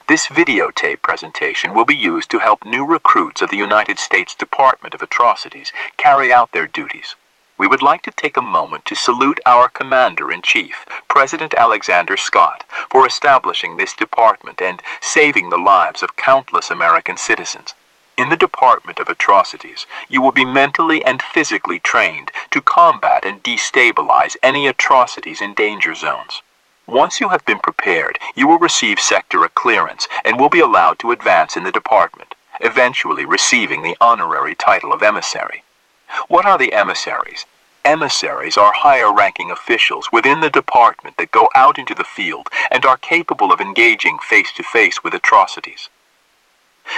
This videotape presentation will be used to help new recruits of the United States Department of Atrocities carry out their duties. We would like to take a moment to salute our Commander-in-Chief, President Alexander Scott, for establishing this department and saving the lives of countless American citizens. In the Department of Atrocities, you will be mentally and physically trained to combat and destabilize any atrocities in danger zones. Once you have been prepared, you will receive sector clearance and will be allowed to advance in the department, eventually receiving the honorary title of Emissary. What are the emissaries? Emissaries are higher-ranking officials within the department that go out into the field and are capable of engaging face-to-face with atrocities.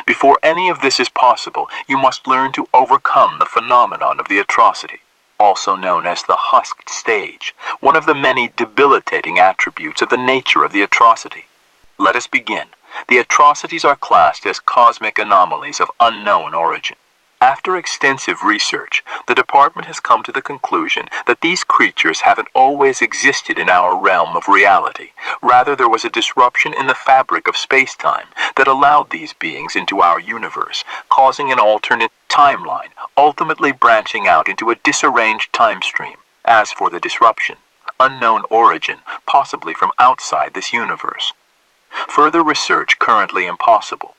Before any of this is possible, you must learn to overcome the phenomenon of the atrocity, also known as the HUSKED stage, one of the many debilitating attributes of the nature of the atrocity. Let us begin. The atrocities are classed as cosmic anomalies of unknown origin. After extensive research, the department has come to the conclusion that these creatures haven't always existed in our realm of reality. Rather, there was a disruption in the fabric of space-time that allowed these beings into our universe, causing an alternate timeline, ultimately branching out into a disarranged time stream. As for the disruption, unknown origin, possibly from outside this universe. Further research currently impossible.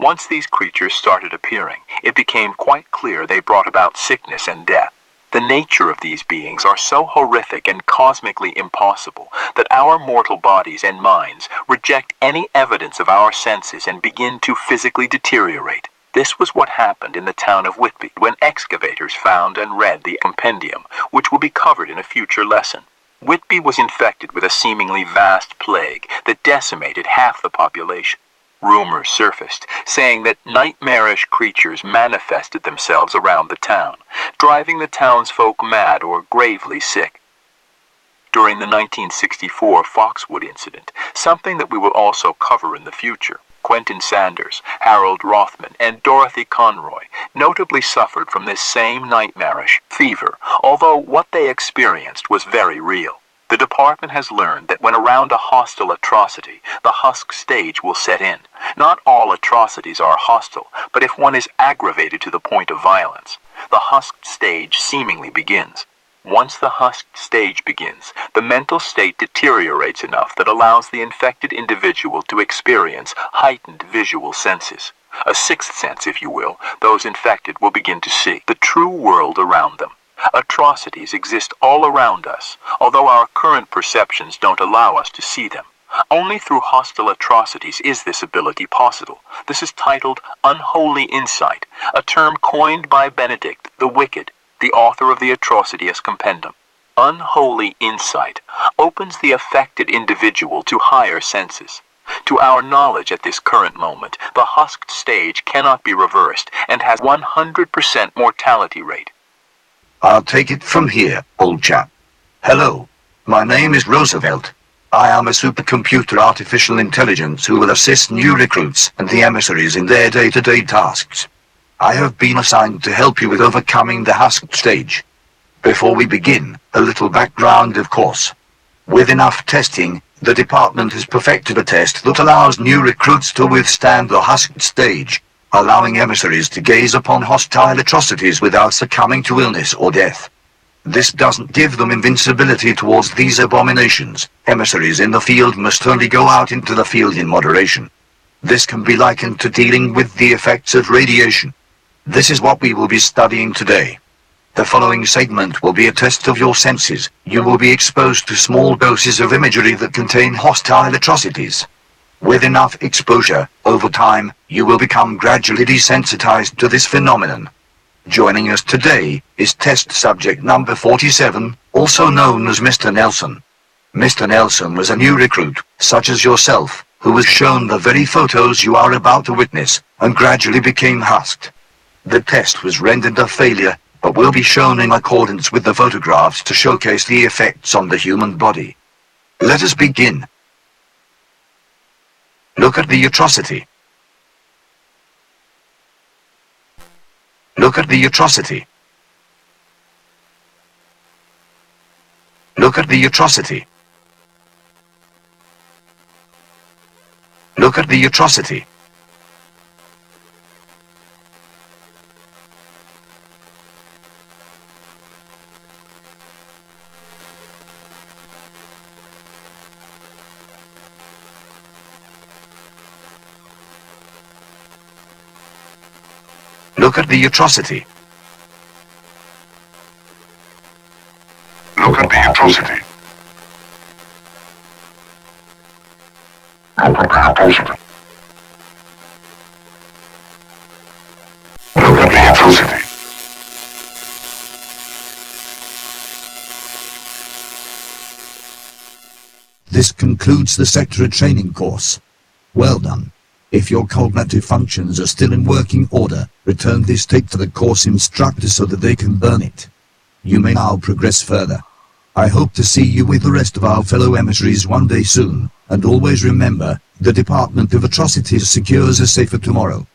Once these creatures started appearing, it became quite clear they brought about sickness and death. The nature of these beings are so horrific and cosmically impossible that our mortal bodies and minds reject any evidence of our senses and begin to physically deteriorate. This was what happened in the town of Whitby when excavators found and read the compendium, which will be covered in a future lesson. Whitby was infected with a seemingly vast plague that decimated half the population. Rumors surfaced, saying that nightmarish creatures manifested themselves around the town, driving the townsfolk mad or gravely sick. During the 1964 Foxwood incident, something that we will also cover in the future, Quentin Sanders, Harold Rothman, and Dorothy Conroy notably suffered from this same nightmarish fever, although what they experienced was very real. The department has learned that when around a hostile atrocity, the HUSKED stage will set in. Not all atrocities are hostile, but if one is aggravated to the point of violence, the HUSKED stage seemingly begins. Once the HUSKED stage begins, the mental state deteriorates enough that allows the infected individual to experience heightened visual senses. A sixth sense, if you will. Those infected will begin to see the true world around them. Atrocities exist all around us, although our current perceptions don't allow us to see them. Only through hostile atrocities is this ability possible. This is titled unholy insight, a term coined by Benedict the Wicked, the author of the Atrocities Compendium. Unholy insight opens the affected individual to higher senses. To our knowledge at this current moment, the HUSKED stage cannot be reversed and has 100% mortality rate. I'll take it from here, old chap. Hello, my name is Roosevelt. I am a supercomputer artificial intelligence who will assist new recruits and the emissaries in their day-to-day tasks. I have been assigned to help you with overcoming the HUSKED stage. Before we begin, a little background of course. With enough testing, the department has perfected a test that allows new recruits to withstand the HUSKED stage, allowing emissaries to gaze upon hostile atrocities without succumbing to illness or death. This doesn't give them invincibility towards these abominations. Emissaries in the field must only go out into the field in moderation. This can be likened to dealing with the effects of radiation. This is what we will be studying today. The following segment will be a test of your senses. You will be exposed to small doses of imagery that contain hostile atrocities. With enough exposure, over time, you will become gradually desensitized to this phenomenon. Joining us today is test subject number 47, also known as Mr. Nelson. Mr. Nelson was a new recruit, such as yourself, who was shown the very photos you are about to witness, and gradually became husked. The test was rendered a failure, but will be shown in accordance with the photographs to showcase the effects on the human body. Let us begin. Look at the atrocity. Look at the atrocity. Look at the atrocity. Look Look at the atrocity. Look at the atrocity. Look at the atrocity. Look at the atrocity. Look at the atrocity. This concludes the sector training course. Well done. If your cognitive functions are still in working order, return this tape to the course instructor so that they can burn it. You may now progress further. I hope to see you with the rest of our fellow emissaries one day soon, and always remember, the Department of Atrocities secures a safer tomorrow.